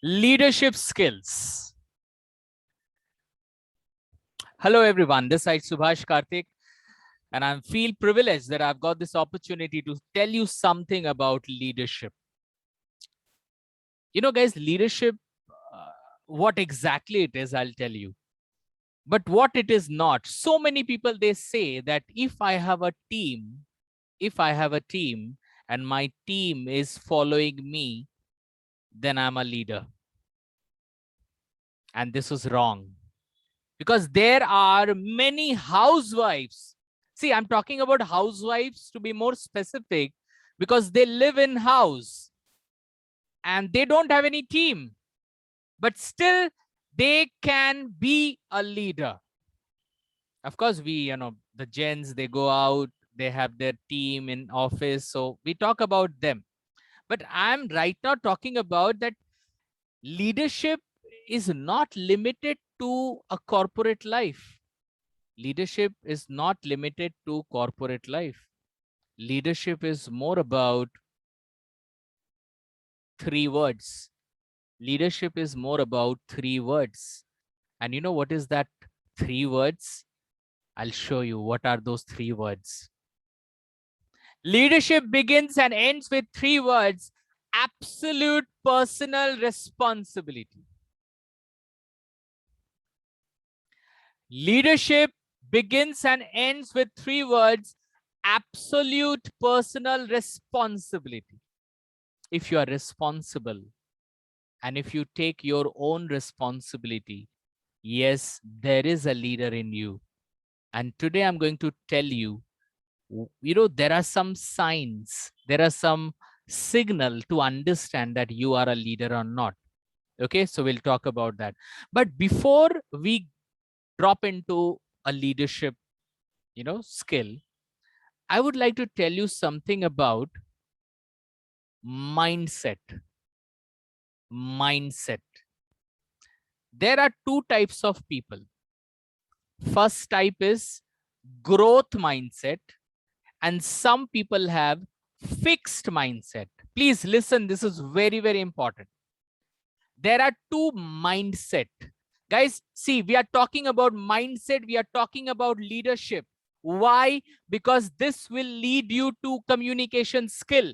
Leadership skills. Hello everyone, this is Subhash Karthik and I feel privileged that I've got this opportunity to tell you something about leadership. You know guys, leadership, what exactly it is, I'll tell you. But what it is not, so many people, they say that if I have a team and my team is following me, then I'm a leader. And this is wrong. Because there are many housewives. See, I'm talking about housewives to be more specific because they live in house and they don't have any team, but still they can be a leader. Of course, the gents, they go out, they have their team in office. So we talk about them. But I'm right now talking about that leadership is not limited to a corporate life. Leadership is not limited to corporate life. Leadership is more about three words. Leadership is more about three words. And you know what is that three words? I'll show you what are those three words. Leadership begins and ends with three words: absolute personal responsibility. Leadership begins and ends with three words: absolute personal responsibility. If you are responsible and if you take your own responsibility, yes, there is a leader in you. And today I'm going to tell you, there are some signs, there are some signal to understand that you are a leader or not. Okay, so we'll talk about that. But before we drop into a leadership, skill, I would like to tell you something about mindset. Mindset. There are two types of people. First type is growth mindset, and some people have fixed mindset. Please listen, this is very, very important. There are two mindset. Guys, see, we are talking about mindset, we are talking about leadership. Why? Because this will lead you to communication skill.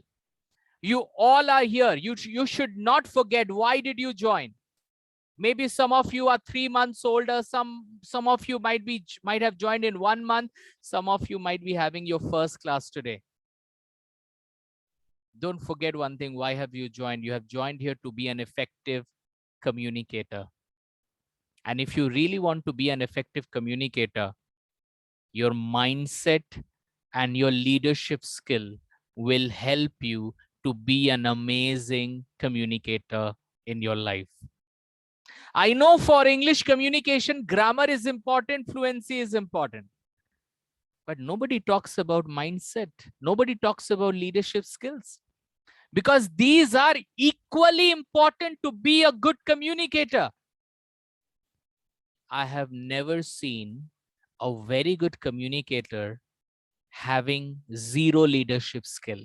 You all are here. You should not forget, why did you join? Maybe some of you are 3 months older. Some of you might have joined in 1 month. Some of you might be having your first class today. Don't forget one thing. Why have you joined? You have joined here to be an effective communicator. And if you really want to be an effective communicator, your mindset and your leadership skill will help you to be an amazing communicator in your life. I know for English communication, grammar is important, fluency is important. But nobody talks about mindset. Nobody talks about leadership skills. Because these are equally important to be a good communicator. I have never seen a very good communicator having zero leadership skill.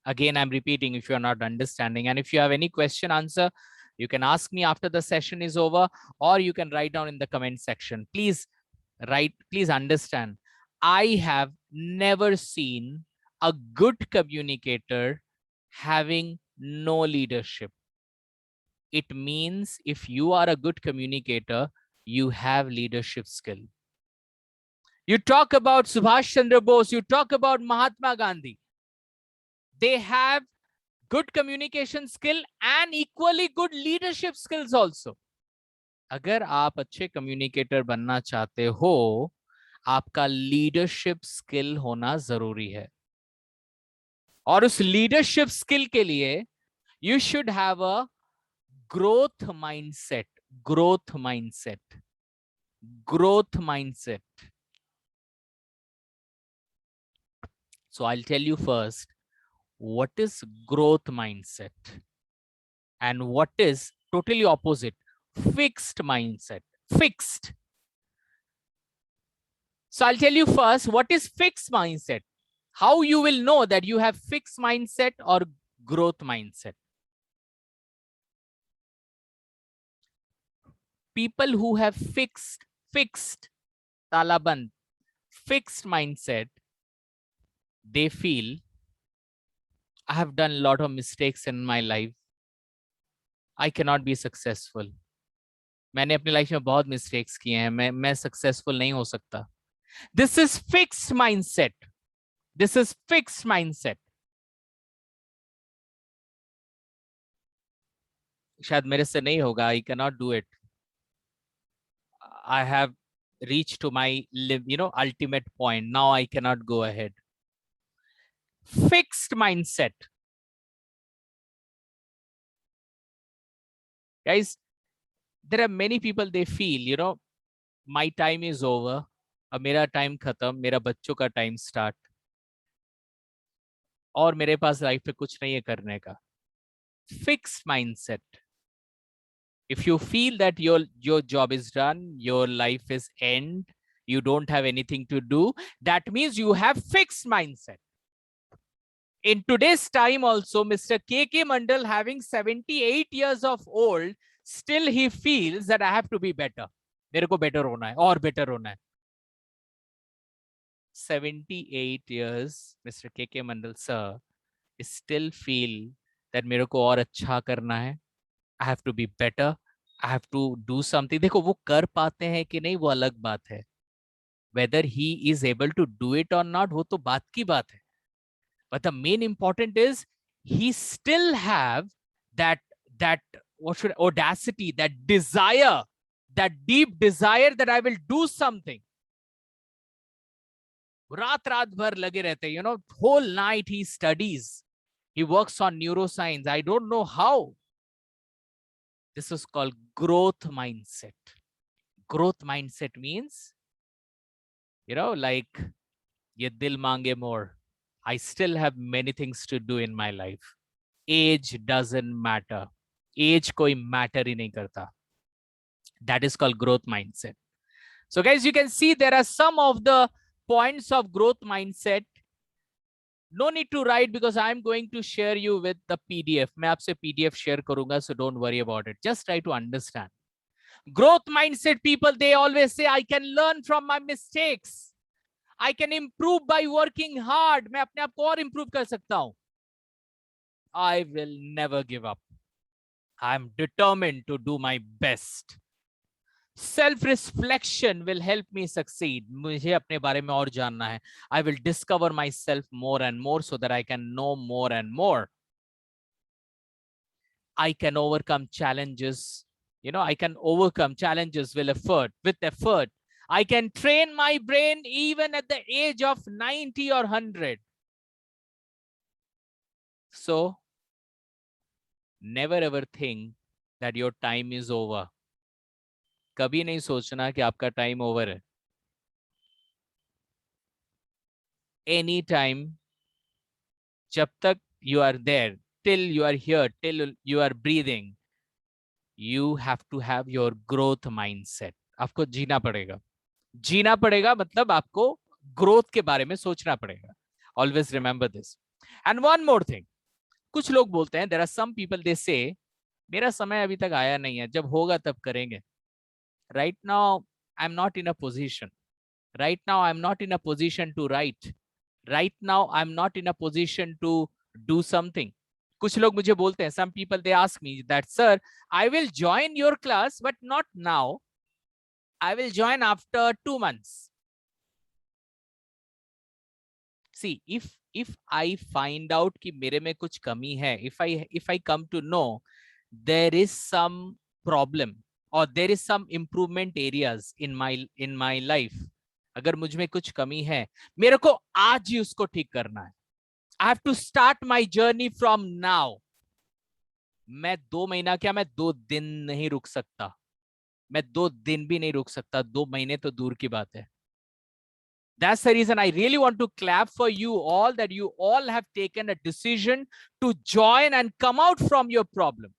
Again, I'm repeating if you're not understanding. And if you have any question, answer, you can ask me after the session is over, or you can write down in the comment section. Please understand. I have never seen a good communicator having no leadership. It means if you are a good communicator, you have leadership skill. You talk about Subhash Chandra Bose, you talk about Mahatma Gandhi. They have good communication skill and equally good leadership skills also. अगर आप अच्छे communicator बनना चाहते हो, आपका leadership skill होना जरूरी है. और उस leadership skill के लिए you should have a growth mindset. Growth mindset. Growth mindset. So I'll tell you first, what is growth mindset and what is totally opposite, fixed mindset. Fixed. So I'll tell you first, what is fixed mindset? How you will know that you have fixed mindset or growth mindset. People who have fixed talaband, fixed mindset, they feel I have done a lot of mistakes in my life. I cannot be successful. मैंने अपनी life में बहुत mistakes किए हैं, मैं successful नहीं हो सकता. This is fixed mindset. This is fixed mindset. शायद मेरे से नहीं होगा. I cannot do it. I have reached to my ultimate point. Now I cannot go ahead. Fixed mindset. Guys, there are many people, they feel, my time is over. अब मेरा time खत्म, मेरा बच्चों का टाइम स्टार्ट, और मेरे पास life पे कुछ नहीं है करने का. Fixed mindset. If you feel that your job is done, your life is end, you don't have anything to do, that means you have fixed mindset. In today's time also, Mr. K.K. Mandal, having 78 years of old, still he feels that I have to be better. मेरे को better होना है और better होना है. 78 years, Mr. K.K. Mandal sir still feel that मेरे को और अच्छा करना है. I have to be better. I have to do something. देखो वो कर पाते हैं कि नहीं वो अलग बात है. Whether he is able to do it or not, वो तो बात की बात है. But the main important is he still have that audacity, that desire, that deep desire that I will do something. रात भर लगे रहते, whole night he studies. He works on neuroscience. I don't know how. This is called growth mindset. Growth mindset means, like, ye dil mange more. I still have many things to do in my life. Age doesn't matter. Age koi matter hi nahi karta. That is called growth mindset. So guys, you can see there are some of the points of growth mindset. No need to write because I'm going to share you with the PDF. मैं आपसे PDF share करूंगा, so don't worry about it. Just try to understand. Growth mindset people, they always say, I can learn from my mistakes. I can improve by working hard. मैं अपने आप को और improve कर सकता हूं. I will never give up. I'm determined to do my best. Self-reflection will help me succeed. मुझे अपने बारे में और जानना है. I will discover myself more and more so that I can know more and more. I can overcome challenges. I can overcome challenges with effort. I can train my brain even at the age of 90 or 100. So, never ever think that your time is over. कभी नहीं सोचना कि आपका time over है. Any time, जब तक you are there, till you are here, till you are breathing, you have to have your growth mindset. आपको जीना पड़ेगा. जीना पड़ेगा मतलब आपको ग्रोथ के बारे में सोचना पड़ेगा. Always remember this. And one more thing. कुछ लोग बोलते हैं, there are some people, they say, मेरा समय अभी तक आया नहीं है, जब होगा तब करेंगे. Right now, I'm not in a position. Right now, I'm not in a position to write. Right now, I'm not in a position to do something. कुछ लोग मुझे बोलते हैं, some people, they ask me that, sir, I will join your class, but not now. I will join after 2 months. See, if I find out कि मेरे में कुछ कमी है, if I come to know there is some problem or there is some improvement areas in my life, अगर मुझ में कुछ कमी है, मेरे को आज ही उसको ठीक करना है. I have to start my journey from now. मैं 2 महीना क्या, मैं 2 दिन नहीं रुक सकता. मैं 2 दिन भी नहीं रुक सकता. 2 महीने तो दूर की बात है. That's the reason I really want to clap for you all, that you all have taken a decision to join and come out from your problem.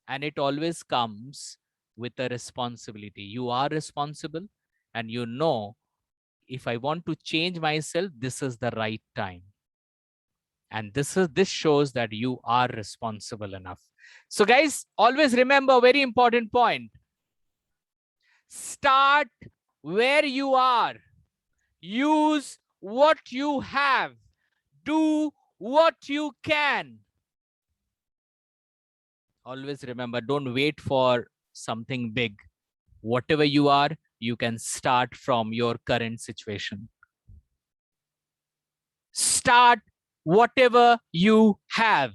And it always comes with a responsibility. You are responsible, and if I want to change myself, this is the right time. And this shows that you are responsible enough. So guys, always remember a very important point. Start where you are. Use what you have. Do what you can. Always remember, don't wait for something big. Whatever you are, you can start from your current situation. Start whatever you have.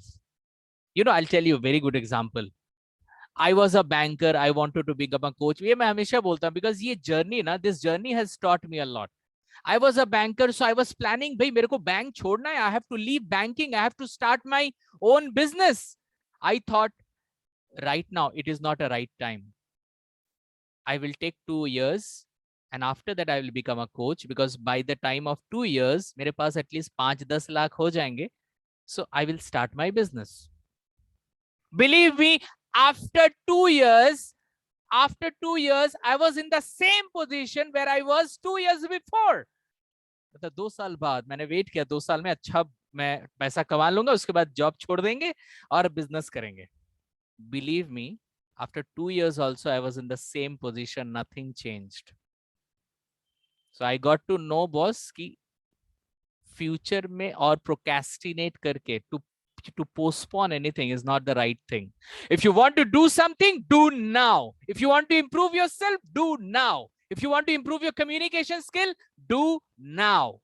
You know, I'll tell you a very good example. I was a banker. I wanted to become a coach. ये मैं हमेशा बोलता हूँ because ये journey ना, this journey has taught me a lot. I was a banker, so I was planning, भाई मेरे को बैंक छोड़ना है. I have to leave banking. I have to start my own business. I thought, right now it is not a right time. I will take 2 years, and after that I will become a coach, because by the time of 2 years, मेरे पास at least 5-10 lakh हो जाएंगे. So I will start my business. Believe me, after 2 years, I was in the same position where I was 2 years before. मतलब 2 साल बाद मैंने wait किया, 2 साल में अच्छा मैं पैसा कमा लूंगा, उसके बाद जॉब छोड़ देंगे और बिजनेस करेंगे. Believe me, after 2 years also I was in the same position, nothing changed. So I got to know, boss, कि फ्यूचर में और प्रोक्रेस्टिनेट करके to postpone anything is not the right thing. If you want to do something, do now. If you want to improve yourself, do now. If you want to improve your communication skill, do now.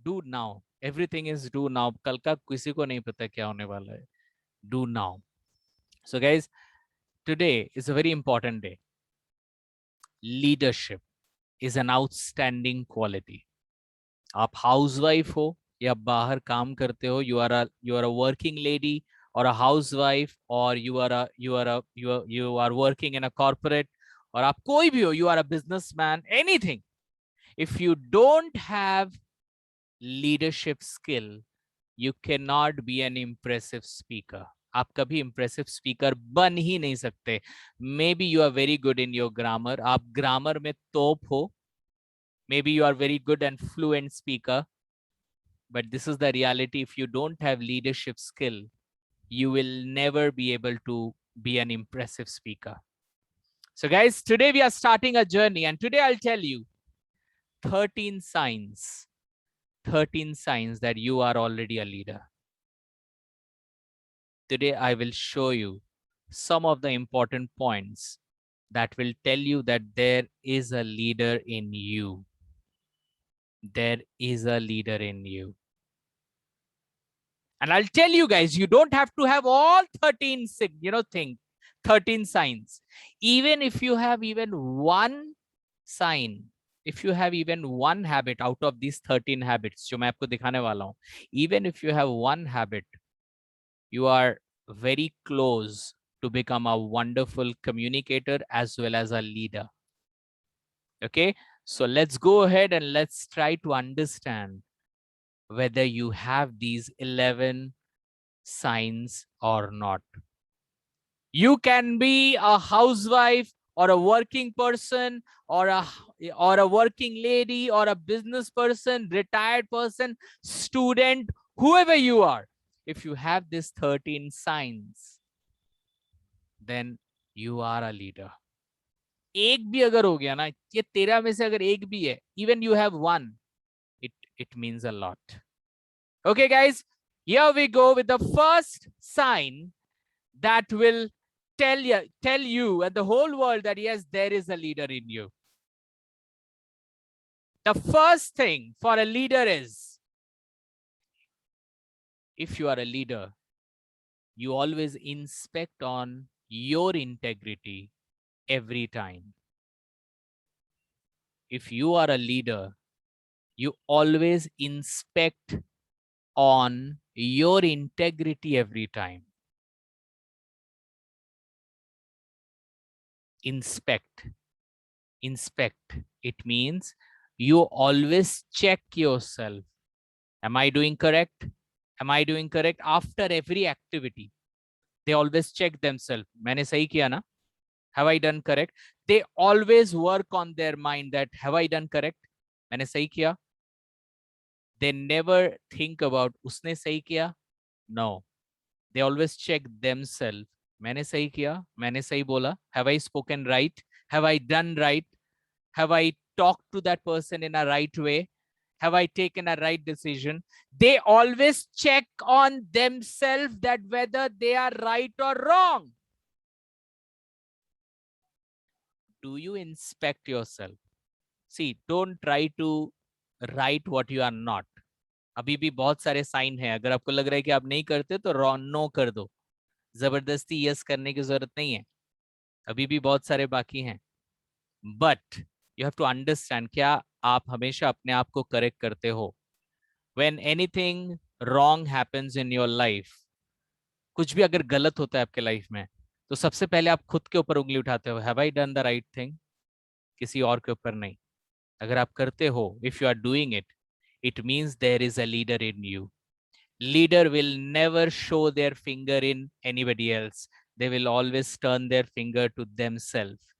Do now. Everything is do now. कल का किसी को नहीं पता क्या होने वाला है. Do now. So guys, today is a very important day. Leadership is an outstanding quality. आप हाउसवाइफ हो या बाहर काम करते हो, you are a working lady और अ हाउसवाइफ, और you are working in a corporate, और आप कोई भी हो, you are a businessman, anything. If you don't have leadership skill, you cannot be an impressive speaker. आप कभी impressive speaker बन ही नहीं सकते. Maybe you are very good in your grammar, आप ग्रामर में तोप हो. Maybe you are very good and fluent speaker, but this is the reality. If you don't have leadership skill, you will never be able to be an impressive speaker. So guys, today we are starting a journey, and today I'll tell you 13 signs that you are already a leader. Today I will show you some of the important points that will tell you that there is a leader in you. There is a leader in you. And I'll tell you guys, you don't have to have all 13 signs. Even if you have even one sign, if you have even one habit out of these 13 habits, जो मैं आपको दिखाने वाला हूँ, even if you have one habit, you are very close to become a wonderful communicator as well as a leader. Okay, so let's go ahead and let's try to understand whether you have these 11 signs or not. You can be a housewife or a working person or a working lady or a business person, retired person, student, whoever you are. If you have these 13 signs, then you are a leader. एक भी अगर हो गया ना, ये 13 में से अगर एक भी है, even you have one, it means a lot. Okay guys, here we go with the first sign that will tell you and the whole world that yes, there is a leader in you. The first thing for a leader is, if you are a leader, you always inspect on your integrity every time. If you are a leader, you always inspect on your integrity every time. Inspect. It means you always check yourself. Am I doing correct? Am I doing correct? After every activity, they always check themselves. मैंने सही किया ना? Have I done correct? They always work on their mind that have I done correct? मैंने सही किया? They never think about उसने सही किया? No. They always check themselves मैंने सही किया, मैंने सही बोला, have I spoken right, have I done right, have I talked to that person in a right way, have I taken a right decision? They always check on themselves that whether they are right or wrong. Do you inspect yourself? See, don't try to write what you are not. अभी भी बहुत सारे sign हैं, अगर आपको लग रहा है कि आप नहीं करते तो नो कर दो, जबरदस्ती यस करने की जरूरत नहीं है, अभी भी बहुत सारे बाकी हैं. But you have to understand, क्या आप हमेशा अपने आप को करेक्ट करते हो? When anything wrong happens in your life, कुछ भी अगर गलत होता है आपके लाइफ में, तो सबसे पहले आप खुद के ऊपर उंगली उठाते हो, have I done the right thing, किसी और के ऊपर नहीं. अगर आप करते हो, if you are doing it, it means there is a leader in you. Leader will never show their finger in anybody else. They will always turn their finger to themselves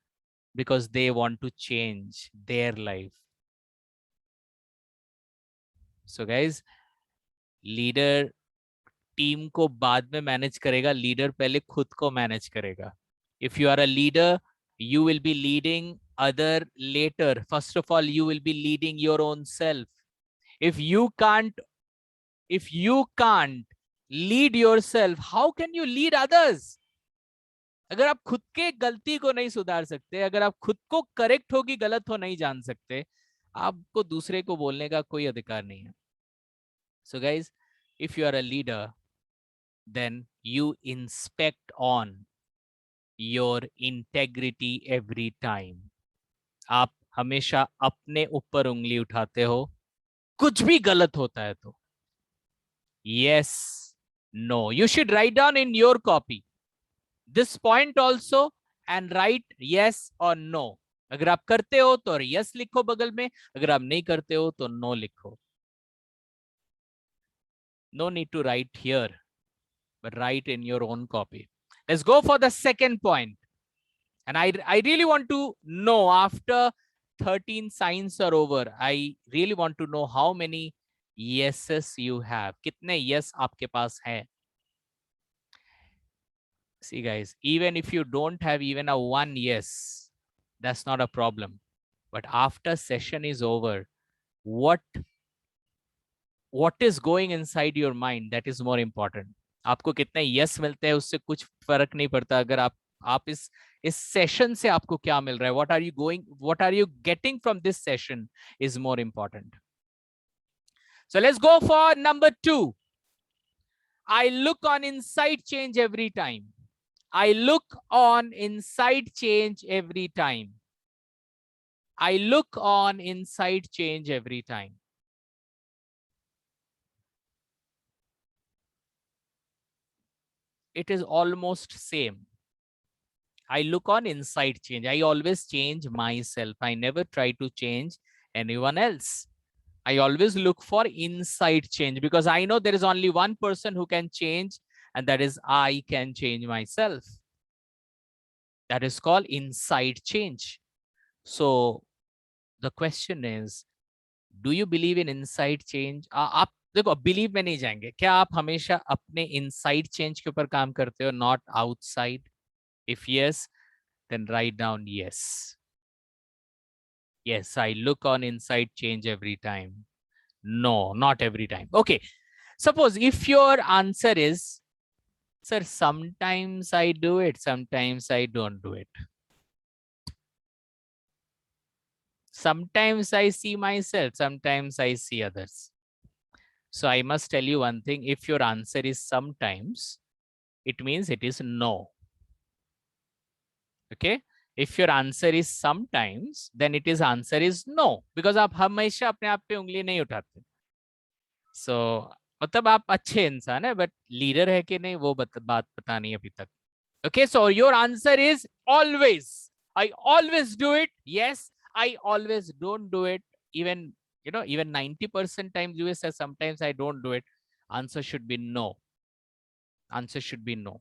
because they want to change their life. So guys, leader team को बाद में manage करेगा, leader पहले खुद को manage करेगा. If you are a leader, you will be leading other later. First of all, you will be leading your own self. If you can't lead yourself, how can you lead others? अगर आप खुद के गलती को नहीं सुधार सकते, अगर आप खुद को करेक्ट हो कि गलत हो नहीं जान सकते, आपको दूसरे को बोलने का कोई अधिकार नहीं है. So guys, if you are a leader, then you inspect on your integrity every time. आप हमेशा अपने ऊपर उंगली उठाते हो, कुछ भी गलत होता है तो. Yes, no. You should write down in your copy this point also and write yes or no. अगर आप करते हो तो yes लिखो बगल में, अगर आप नहीं करते हो तो no लिखो. No need to write here, but write in your own copy. Let's go for the second point. And I really want to know, after 13 signs are over, I really want to know how many yeses you have. कितने yes आपके पास हैं? See guys, even if you don't have even a one yes, that's not a problem. But after session is over, what is going inside your mind, that is more important. आपको कितने yes मिलते हैं उससे कुछ फर्क नहीं पड़ता. अगर आप इस सेशन से आपको क्या मिल रहा है, what are you getting from this session is more important. So let's go for number 2. I look on inside change every time. I look on inside change every time. I look on inside change every time. It is almost same. I look on inside change. I always change myself. I never try to change anyone else. I always look for inside change because I know there is only one person who can change, and that is I can change myself. That is called inside change. So the question is, do you believe in inside change? आप देखो, believe में नहीं जाएंगे. क्या आप हमेशा अपने inside change के ऊपर काम करते हो, not outside? If yes, then write down yes. Yes, I look on inside change every time. No, not every time. Okay. Suppose if your answer is, sir, sometimes I do it, sometimes I don't do it. Sometimes I see myself, sometimes I see others. So I must tell you one thing. If your answer is sometimes, it means it is no. Okay. If your answer is sometimes, then it is answer is no, because आप हमेशा अपने आप पे उंगली नहीं उठाते. So मतलब आप अच्छे इंसान है, but लीडर है कि नहीं वो बात पता नहीं अभी तक. Okay, so your answer is always. I always do it. Yes, I always don't do it. Even, even 90% times you will say sometimes I don't do it. Answer should be no. Answer should be no.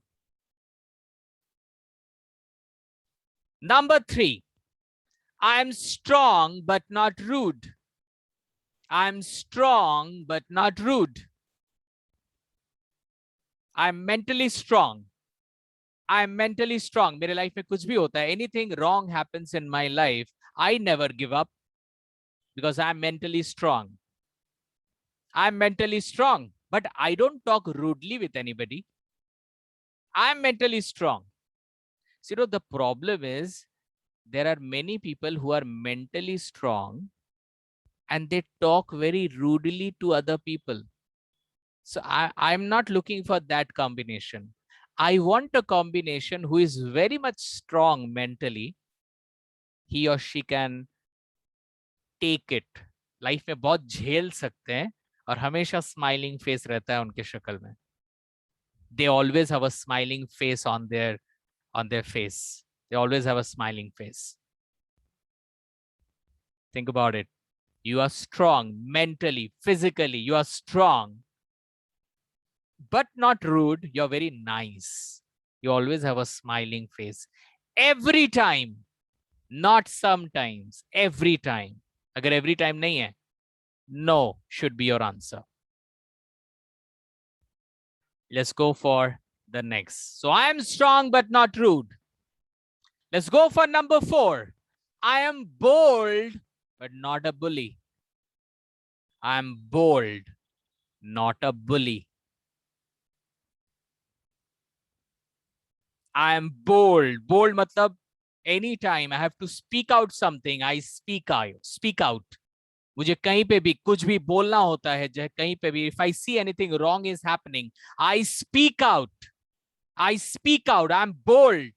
Number 3, I am strong but not rude. I'm strong but not rude. I'm mentally strong. I am mentally strong. मेरे life में कुछ भी होता है, anything wrong happens in my life, I never give up because I'm mentally strong. I'm mentally strong, but I don't talk rudely with anybody. I'm mentally strong. So, the problem is there are many people who are mentally strong and they talk very rudely to other people. So I'm not looking for that combination. I want a combination who is very much strong mentally. He or she can take it. Life में बहुत झेल सकते हैं और हमेशा smiling face रहता है उनके शक्ल में. They always have a smiling face on their face. They always have a smiling face. Think about it. You are strong mentally, physically, you are strong, but not rude. You're very nice. You always have a smiling face. Every time, not sometimes, every time. Agar every time nahi hai, no should be your answer. Let's go for the next. So I am strong but not rude. Let's go for number 4. I am bold but not a bully. I am bold, not a bully. I am bold. Bold matlab anytime I have to speak out something, I speak out. मुझे कहीं पे भी कुछ भी बोलना होता है, कहीं पे भी, if I see anything wrong is happening, I speak out. I speak out. I'm bold.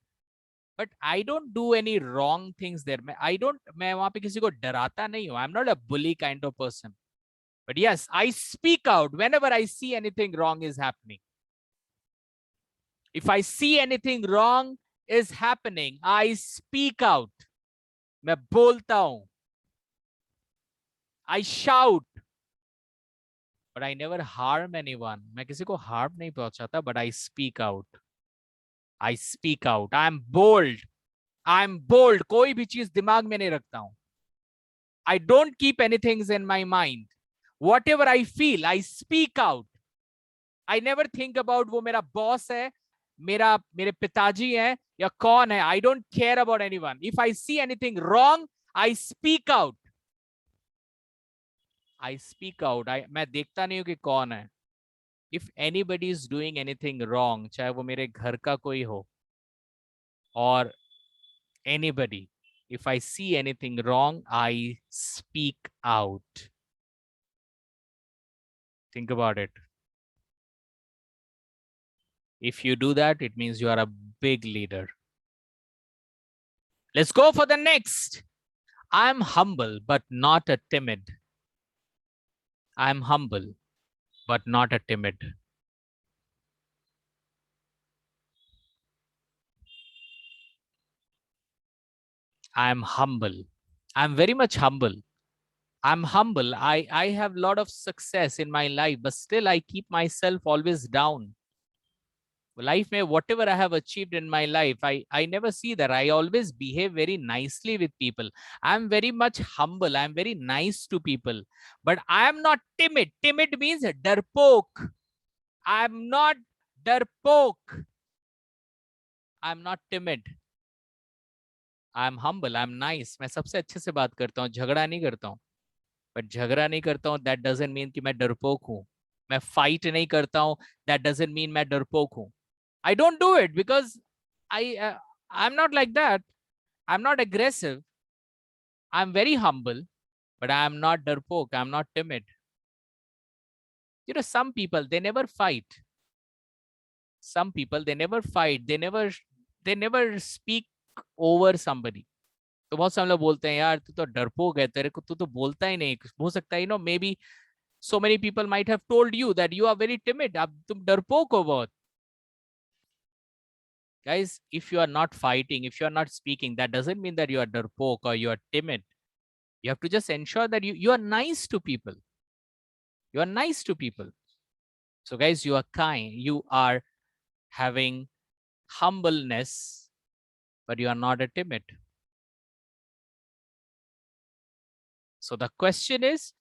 But I don't do any wrong things there. मैं वहां पे किसी को डराता नहीं हूं. I'm not a bully kind of person. But yes, I speak out whenever I see anything wrong is happening. If I see anything wrong is happening, I speak out. मैं बोलता हूं. I shout. But I never harm anyone. मैं किसी को harm नहीं पहुंचाता, but I speak out. I speak out. I'm bold. I'm bold. कोई भी चीज दिमाग में नहीं रखता हूं. I don't keep anything in my mind. Whatever I feel, I speak out. I never think about वो मेरा boss है, मेरे पिताजी हैं या कौन है. I don't care about anyone. If I see anything wrong, I speak out. I speak out. मैं देखता नहीं हूं कि कौन है. If anybody is doing anything wrong, चाहे वो मेरे घर का कोई हो or anybody, if I see anything wrong, I speak out. Think about it. If you do that, it means you are a big leader. Let's go for the next. I'm humble, but not a timid. I'm humble, but not a timid. I'm humble. I'm very much humble. I'm humble. I have a lot of success in my life, but still I keep myself always down. Life may whatever I have achieved in my life, I never see that. I always behave very nicely with people. I'm very much humble. I'm very nice to people, but I am not timid. Timid means darpoke. I'm not darpoke. I'm not timid. I'm humble. I'm nice. मैं सबसे अच्छे से बात करता हूँ, झगड़ा नहीं करता हूँ. But झगड़ा नहीं करता हूँ, that doesn't mean कि मैं डरपोक हूँ. मैं fight नहीं करता हूँ, that doesn't mean मैं डरपोक हूँ. I don't do it because I'm not like that. I'm not aggressive. I'm very humble, but I'm not darpok. I'm not timid. Some people, they never fight. Some people, they never fight. They never speak over somebody. तो बहुत सारे लोग बोलते हैं यार तू तो डरपोक है, तेरे को तू तो बोलता ही नहीं. हो सकता है maybe so many people might have told you that you are very timid. अब तुम डरपोक हो बहुत. Guys, if you are not fighting, if you are not speaking, that doesn't mean that you are darpoke or you are timid. You have to just ensure that you are nice to people. You are nice to people. So guys, you are kind. You are having humbleness, but you are not a timid. So the question is,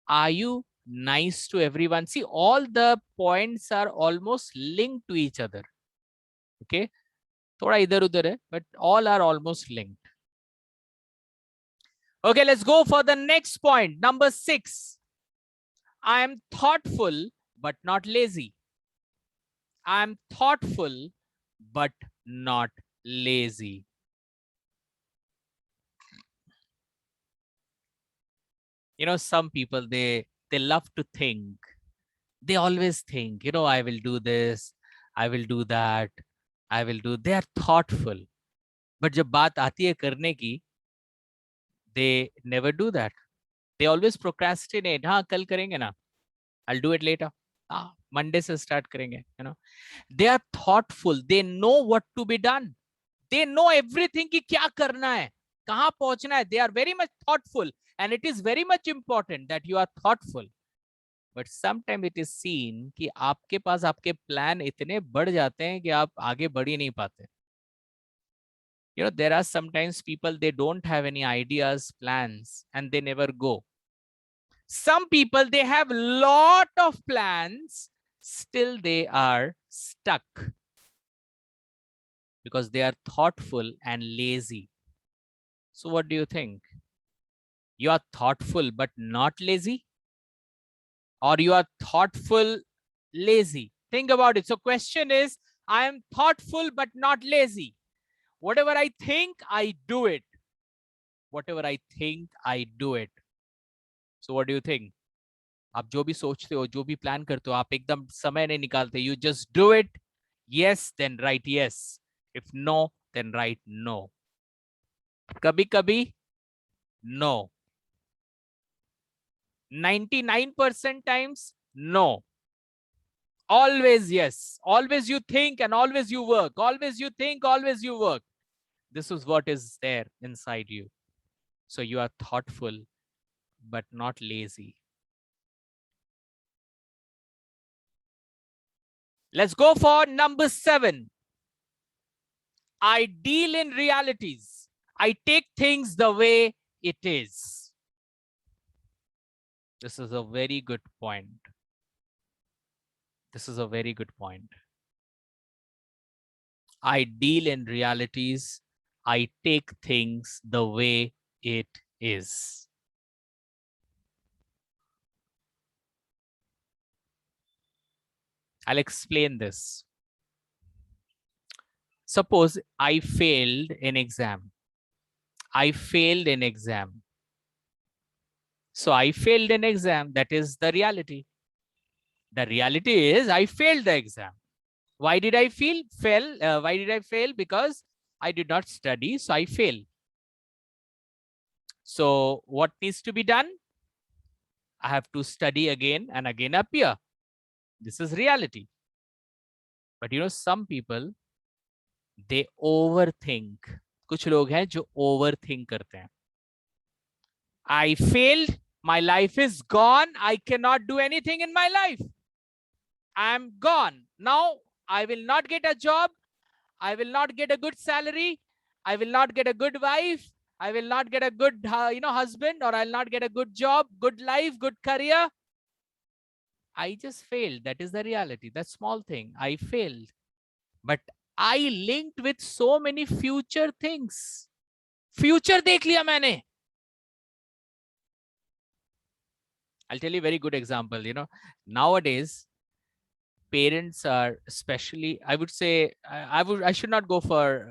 are you nice to everyone? See, all the points are almost linked to each other. Okay. थोड़ा इधर उधर है, but all are almost linked. Okay, let's go for the next point. Number 6. I am thoughtful but not lazy. I am thoughtful but not lazy. You know, some people, they love to think. They always think, you know, I will do this, I will do that, I will do. They are thoughtful. But जब बात आती है करने की, they never do that. They always procrastinate. हाँ, कल करेंगे ना. I'll do it later. हाँ, Monday से start करेंगे. You know, they are thoughtful. They know what to be done. They know everything कि क्या करना है, कहाँ पहुंचना है. They are very much thoughtful, and it is very much important that you are thoughtful. But sometimes it is seen कि आपके पास आपके plan इतने बढ़ जाते हैं कि आप आगे बढ़ ही नहीं पाते. You know, there are sometimes people, they don't have any ideas, plans, and they never go. Some people, they have lot of plans, still they are stuck because they are thoughtful and lazy. So what do you think? You are thoughtful but not lazy, or you are thoughtful lazy? Think about it. So question is, I am thoughtful but not lazy. Whatever I think, I do it. Whatever I think, I do it. So what do you think? आप जो भी सोचते हो, जो भी plan करते हो, आप एकदम समय नहीं निकालते. You just do it. Yes, then write yes. If no, then write no. कभी कभी no. 99% times no. Always yes. Always you think and always you work. Always you think, always you work. This is what is there inside you. So you are thoughtful but not lazy. Let's go for number 7. I deal in realities. I take things the way it is. This is a very good point. This is a very good point. I deal in realities. I take things the way it is. I'll explain this. Suppose I failed in exam. I failed in exam. So I failed in exam. That is the reality. The reality is I failed the exam. Why did I fail? Why did I fail? Because I did not study, so I failed. So what needs to be done? I have to study again and again appear. This is reality. But you know, some people, they overthink. कुछ लोग हैं जो overthink करते हैं. I failed. My life is gone. I cannot do anything in my life. I am gone. Now I will not get a job. I will not get a good salary. I will not get a good wife. I will not get a good, husband, or I'll not get a good job, good life, good career. I just failed. That is the reality. That small thing. I failed. But I linked with so many future things. Future देख लिया मैंने. I'll tell you a very good example. You know, nowadays, parents are, especially, I would say, I should not go for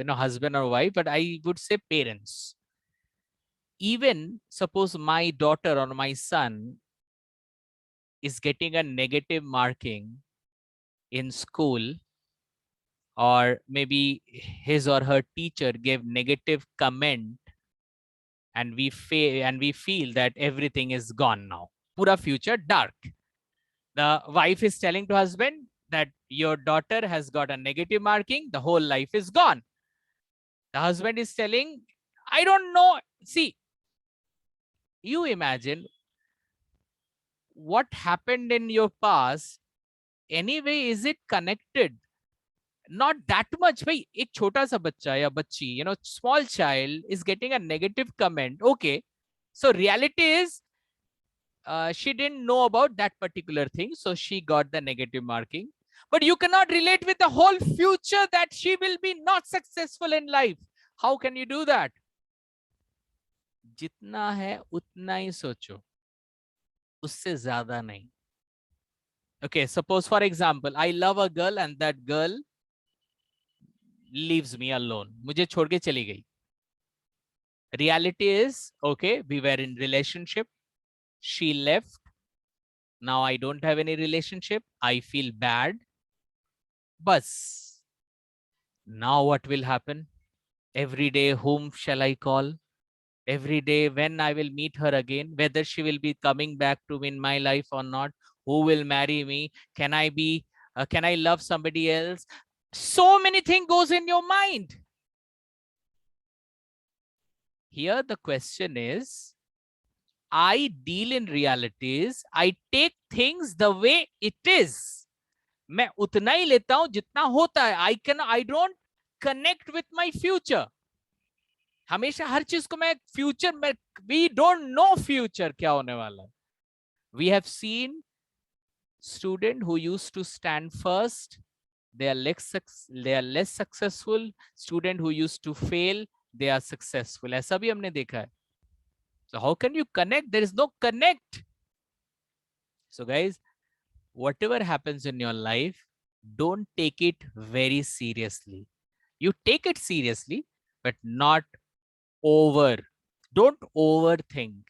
husband or wife, but I would say parents. Even suppose my daughter or my son is getting a negative marking in school, or maybe his or her teacher gave negative comment, and we feel that everything is gone now. Pura future dark. The wife is telling to husband that your daughter has got a negative marking, the whole life is gone. The husband is telling, I don't know. See, you imagine what happened in your past. Anyway, is it connected? Not that much. Bhai, ek chota sa bachcha ya bachchi, small child is getting a negative comment. Okay. So reality is, she didn't know about that particular thing. So she got the negative marking. but you cannot relate with the whole future that she will be not successful in life. How can you do that? जितना है उतना ही सोचो, उससे ज्यादा नहीं. Okay, suppose for example, I love a girl and that girl leaves me alone. मुझे छोड़ के चली गई. Reality is, okay, we were in relationship. She left. Now I don't have any relationship. I feel bad. Bus. Now what will happen? Every day, whom shall I call? Every day, when I will meet her again, whether she will be coming back to in my life or not, who will marry me? Can I love somebody else? So many things goes in your mind. Here the question is, I deal in realities. I take things the way it is. मैं उतना ही लेता हूं जितना होता है. I don't connect with my future. हमेशा हर चीज को मैं फ्यूचर में, we don't know future क्या होने वाला है. We have seen student who used to stand first, they are less successful. Student who used to fail, they are successful. ऐसा भी हमने देखा है. So how can you connect? There is no connect. So guys, whatever happens in your life, don't take it very seriously. You take it seriously, but not over. Don't overthink.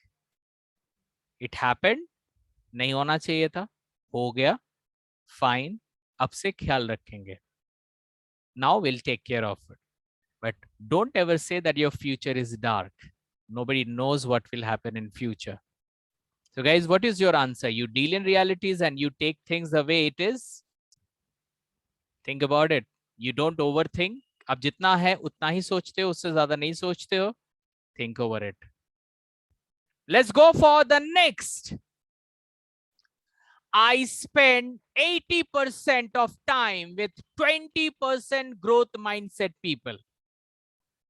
It happened, नहीं होना चाहिए था, हो गया, fine, अब से ख्याल रखेंगे. Now we'll take care of it. But don't ever say that your future is dark. Nobody knows what will happen in future. So guys, what is your answer? You deal in realities and you take things the way it is. Think about it. You don't overthink. अब जितना है उतना ही सोचते हो, उससे ज्यादा नहीं सोचते हो. Think over it. Let's go for the next. I spend 80% of time with 20% growth mindset people.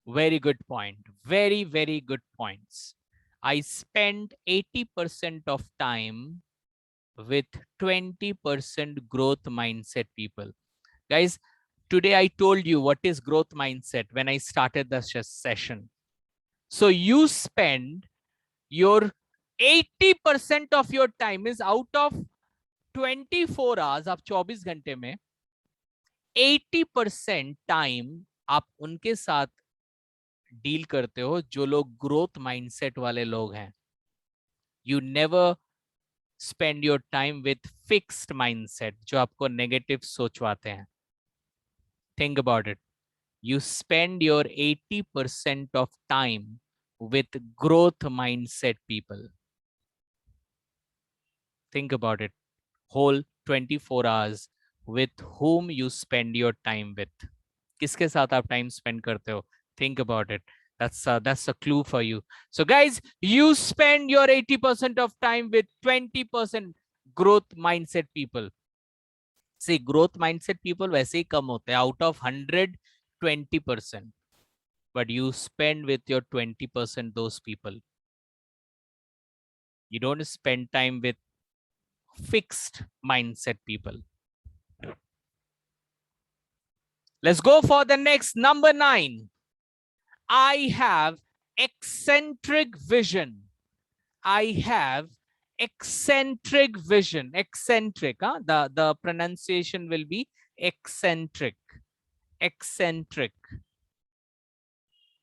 Very good point. Very, very good points. I spend 80% of time with 20% growth mindset people. Guys, today I told you what is growth mindset when I started the session. So you spend your 80% of your time is out of 24 hours, आप 24 घंटे में 80% time आप उनके साथ deal करते हो जो लोग ग्रोथ माइंडसेट वाले लोग हैं. You never spend your time with fixed mindset जो आपको नेगेटिव सोचवाते हैं. Think about it. You spend your 80% of time with growth mindset people. Think about it. Whole 24 hours with whom you spend your time with. किसके साथ आप time spend करते हो? Think about it. That's a clue for you. So guys, you spend your 80% of time with 20% growth mindset people. See, growth mindset people वैसे ही कम होते हैं. Out of 100, 20%. But you spend with your 20% those people. You don't spend time with fixed mindset people. Let's go for the next, number 9. I have eccentric vision. I have eccentric vision. Eccentric, huh? The pronunciation will be eccentric. Eccentric.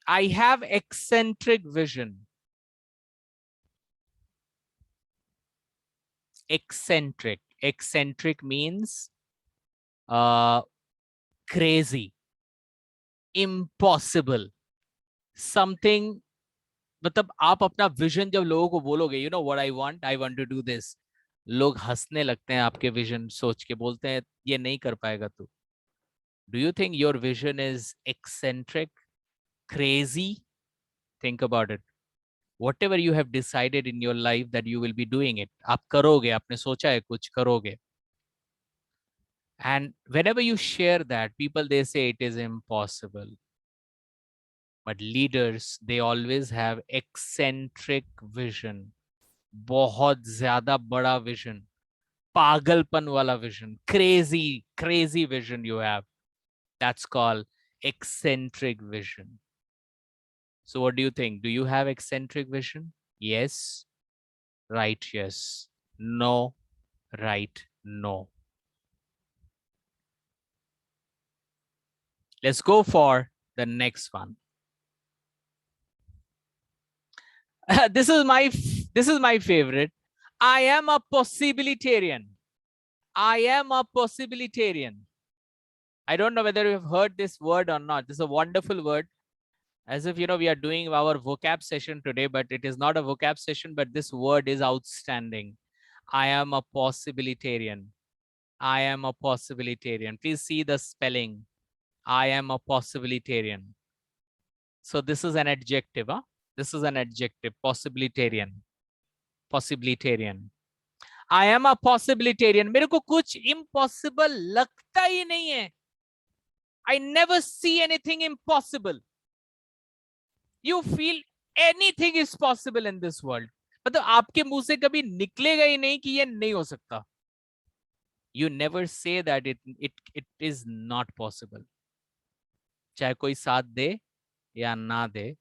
I have eccentric vision. Eccentric. Eccentric means crazy, impossible, something. मतलब आप अपना vision जब लोगों को बोलोगे, you know what I want to do this, लोग हंसने लगते हैं आपके विजन सोच के, बोलते हैं ये नहीं कर पाएगा तू. Do you think your vision is eccentric, crazy? Think about it. whatever you have decided in your life that you will be doing it, आप करोगे, आपने सोचा है कुछ करोगे. And whenever you share that, people, they say it is impossible. But leaders, they always have eccentric vision. बहुत ज्यादा बड़ा vision. pagalpan wala vision, crazy vision you have. That's called eccentric vision. So what do you think? Do you have eccentric vision? Yes, right, yes. No, right, no. Let's go for the next one. this is my favorite. I am a possibilitarian. I am a possibilitarian. I don't know whether you've heard this word or not. This is a wonderful word. As if, we are doing our vocab session today, but it is not a vocab session, but this word is outstanding. I am a possibilitarian. I am a possibilitarian. Please see the spelling. I am a possibilitarian. So this is an adjective. Huh? This is an adjective, possibilitarian. Possibilitarian. I am a possibilitarian. मेरे को कुछ impossible लगता ही नहीं है. I never see anything impossible. You feel anything is possible in this world. मतलब आपके मुंह से कभी निकलेगा ही नहीं कि ये नहीं हो सकता. You never say that it is not possible. चाहे कोई साथ दे या ना दे,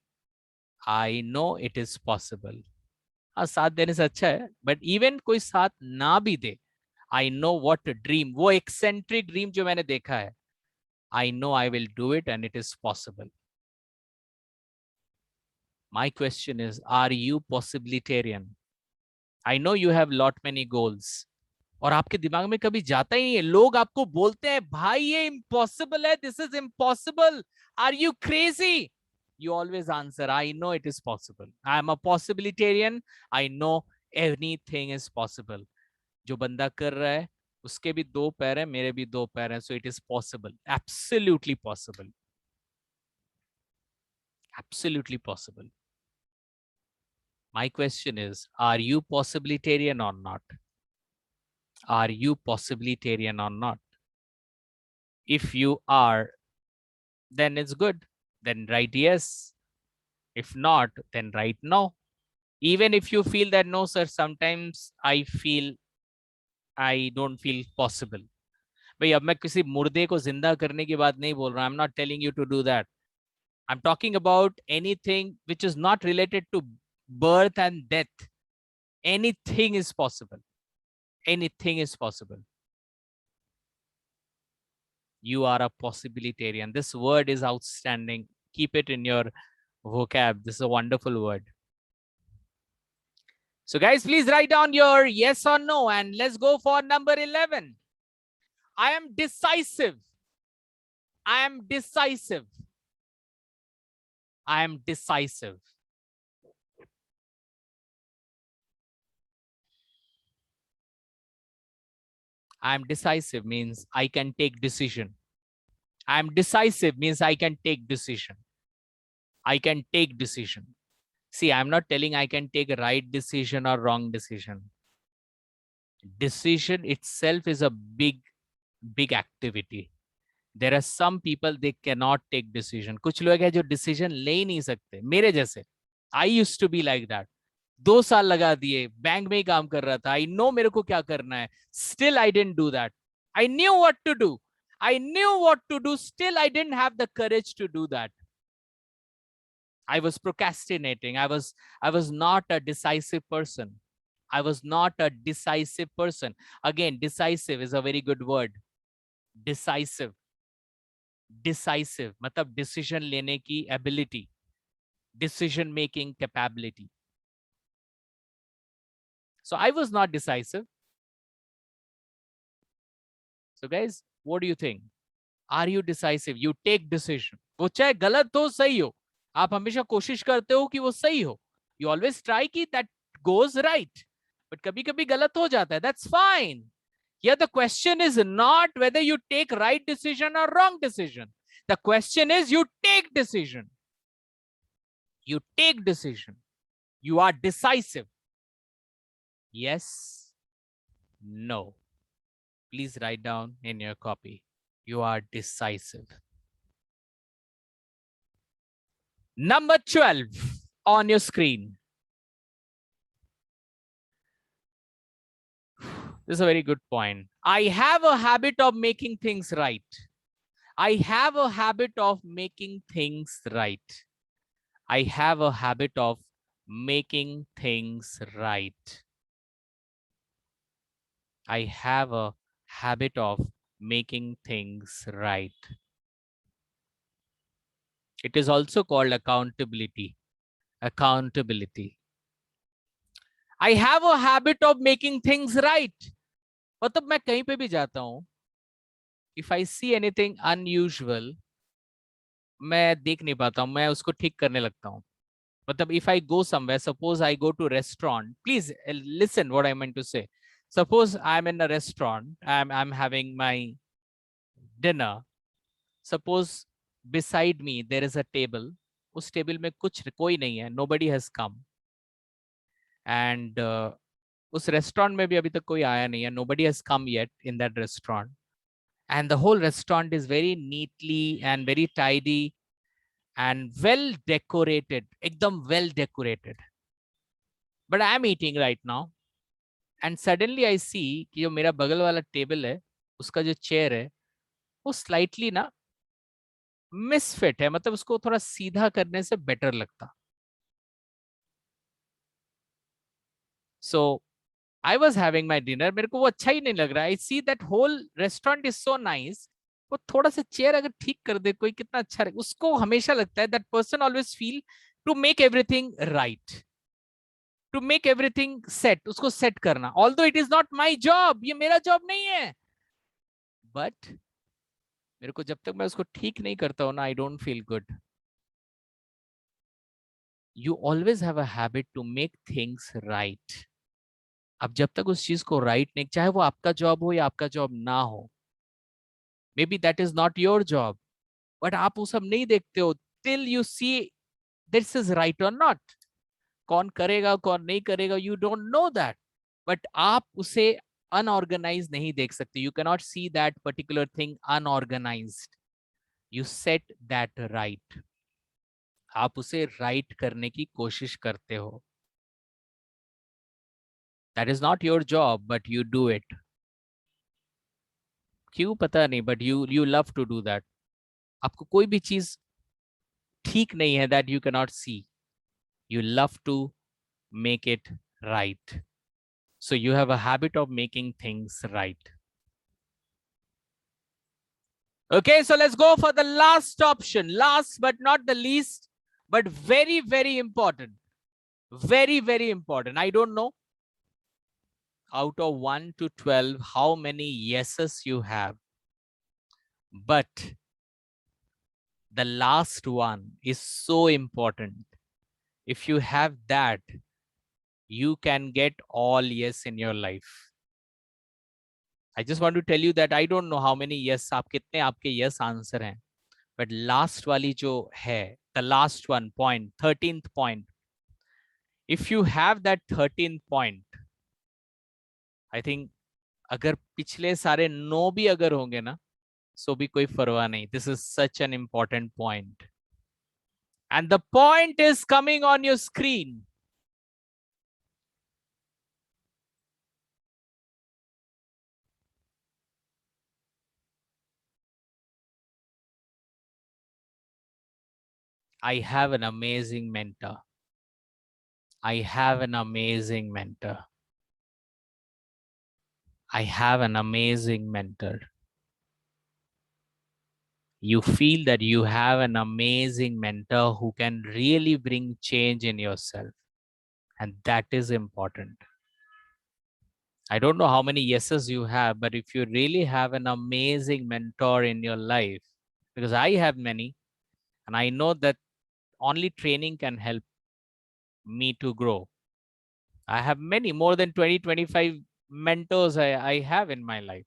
I know it is possible. हाँ, साथ देने से अच्छा है, but even कोई साथ ना भी दे, I know what a dream, वो eccentric dream जो मैंने देखा है, I know I will do it and it is possible. My question is, are you possibilitarian? I know you have lot many goals. और आपके दिमाग में कभी जाता ही नहीं है. लोग आपको बोलते हैं, भाई ये impossible है, this is impossible. Are you crazy? You always answer, I know it is possible. I am a possibilitarian. I know anything is possible. जो बंदा कर रहा है, उसके भी दो पैर हैं, मेरे भी दो पैर हैं. So it is possible. Absolutely possible. Absolutely possible. My question is, are you possibilitarian or not? Are you possibilitarian or not? If you are, then it's good. Then write yes. If not, then write no. Even if you feel that no, sir, sometimes I don't feel possible. भाई अब मैं किसी मुर्दे को जिंदा करने की बात नहीं बोल रहा. I'm not telling you to do that. I'm talking about anything which is not related to birth and death. Anything is possible. Anything is possible. You are a possibilitarian. This word is outstanding. Keep it in your vocab. This is a wonderful word. So guys, please write down your yes or no and let's go for number 11. I am decisive. I am decisive. I am decisive. I am decisive means I can take decision. I am decisive means I can take decision. I can take decision. See, I'm not telling I can take a right decision or wrong decision. Decision itself is a big activity. There are some people, they cannot take decision. कुछ लोग हैं जो decision ले ही नहीं सकते. मेरे जैसे. I used to be like that. 2 साल लगा दिए, बैंक में ही काम कर रहा था. I know मेरे को क्या करना है. Still I didn't do that. I knew what to do. I knew what to do. Still I didn't have the courage to do that. I was procrastinating. I was not a decisive person. I was not a decisive person. Again, decisive is a very good word. Decisive. Decisive. मतलब decision लेने की ability. Decision making capability. So I was not decisive. So guys, what do you think? Are you decisive? You take decision. वो चाहे गलत हो सही हो, आप हमेशा कोशिश करते हो कि वो सही हो. You always try कि that goes right. But कभी-कभी गलत हो जाता है. That's fine. Here the question is not whether you take right decision or wrong decision. The question is you take decision. You take decision. You are decisive. Yes, no. Please write down in your copy. You are decisive. Number 12 on your screen. This is a very good point. I have a habit of making things right. I have a habit of making things right. I have a habit of making things right. I have a habit of making things right. It is also called accountability. Accountability. I have a habit of making things right. मतलब मैं कहीं पे भी जाता हूँ, if I see anything unusual, मैं देख नहीं पाता हूँ, मैं उसको ठीक करने लगता हूँ. मतलब if I go somewhere, suppose I go to restaurant, please listen what I meant to say. Suppose I'm in a restaurant, I'm having my dinner. Suppose beside me there is a table. उस table में कुछ कोई नहीं है, nobody has come. And उस restaurant में भी अभी तक कोई आया नहीं है, nobody has come yet in that restaurant. And the whole restaurant is very neatly and very tidy and well decorated, ekdam well decorated. But I am eating right now. And suddenly I see कि जो मेरा बगल वाला table है, उसका जो chair है, वो स्लाइटली ना मिसफिट है, मतलब उसको थोड़ा सीधा करने से बेटर लगता. So I was having my dinner, मेरे को वो अच्छा ही नहीं लग रहा. I see that whole restaurant is so nice. वो थोड़ा सा चेयर अगर ठीक कर दे कोई, कितना अच्छा रहे. उसको हमेशा लगता है that person always feel to make everything right, to make everything set, उसको set करना. Although it is not my job, ये मेरा job नहीं है. But मेरे को जब तक मैं उसको ठीक नहीं करता हूँ ना, I don't feel good. You always have a habit to make things right. अब जब तक उस चीज को राइट नहीं, चाहे वो आपका जॉब हो या आपका जॉब ना हो, may be that is not your job, but आप वो सब नहीं देखते हो till you see this is right और नॉट. कौन करेगा कौन नहीं करेगा, you don't know that. But आप उसे अनऑर्गेनाइज नहीं देख सकते. You cannot see that particular thing unorganised. You set that right. आप उसे राइट करने की कोशिश करते हो. That is not your job but you do it. क्यों पता नहीं, but you love to do that. आपको कोई भी चीज ठीक नहीं है, that you cannot see, you love to make it right. So you have a habit of making things right. Okay, so let's go for the last option. Last but not the least, but very, very important. Very, very important. I don't know out of 1 to 12 how many yeses you have, but the last one is so important. If you have that, you can get all yes in your life. I just want to tell you that I don't know how many yes आप कितने आपके yes answer हैं, but last वाली जो है, the last one point, 13th point, if you have that 13th point, I think अगर पिछले सारे no भी अगर होंगे ना, so भी कोई परवाह नहीं. This is such an important point. And the point is coming on your screen. I have an amazing mentor. I have an amazing mentor. I have an amazing mentor. You feel that you have an amazing mentor who can really bring change in yourself. And that is important. I don't know how many yeses you have, but if you really have an amazing mentor in your life, because I have many, and I know that only training can help me to grow. I have many, more than 20, 25 mentors I have in my life.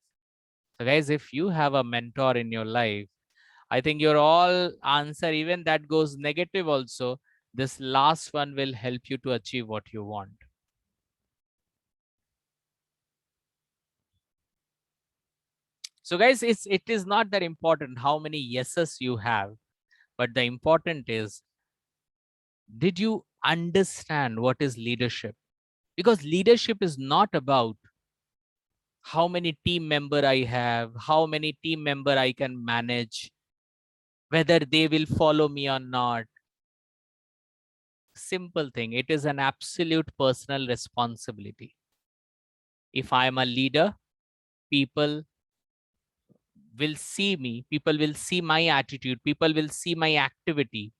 So guys, if you have a mentor in your life, I think your all answer, even that goes negative also, this last one will help you to achieve what you want. So guys, it is not that important how many yeses you have, but the important is, did you understand what is leadership? Because leadership is not about how many team member I have, how many team member I can manage, whether they will follow me or not. Simple thing. It is an absolute personal responsibility. If I am a leader, people will see me, people will see my attitude, people will see my activity.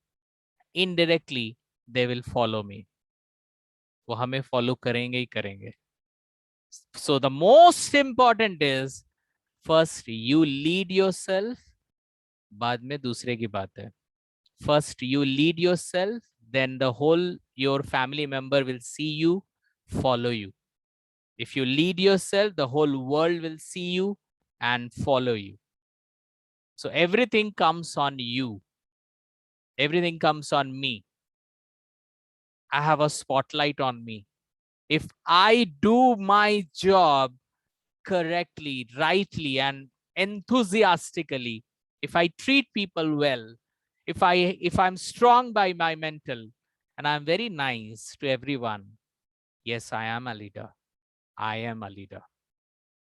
Indirectly, they will follow me. वो हमें follow करेंगे ही करेंगे. So the most important is, first you lead yourself, बाद में दूसरे की बात है. First you lead yourself, then the whole your family member will see you, follow you. If you lead yourself, the whole world will see you and follow you. So everything comes on you. Everything comes on me. I have a spotlight on me. If I do my job correctly, rightly, and enthusiastically, if I treat people well, if I'm strong by my mental, and I'm very nice to everyone, yes, I am a leader. I am a leader.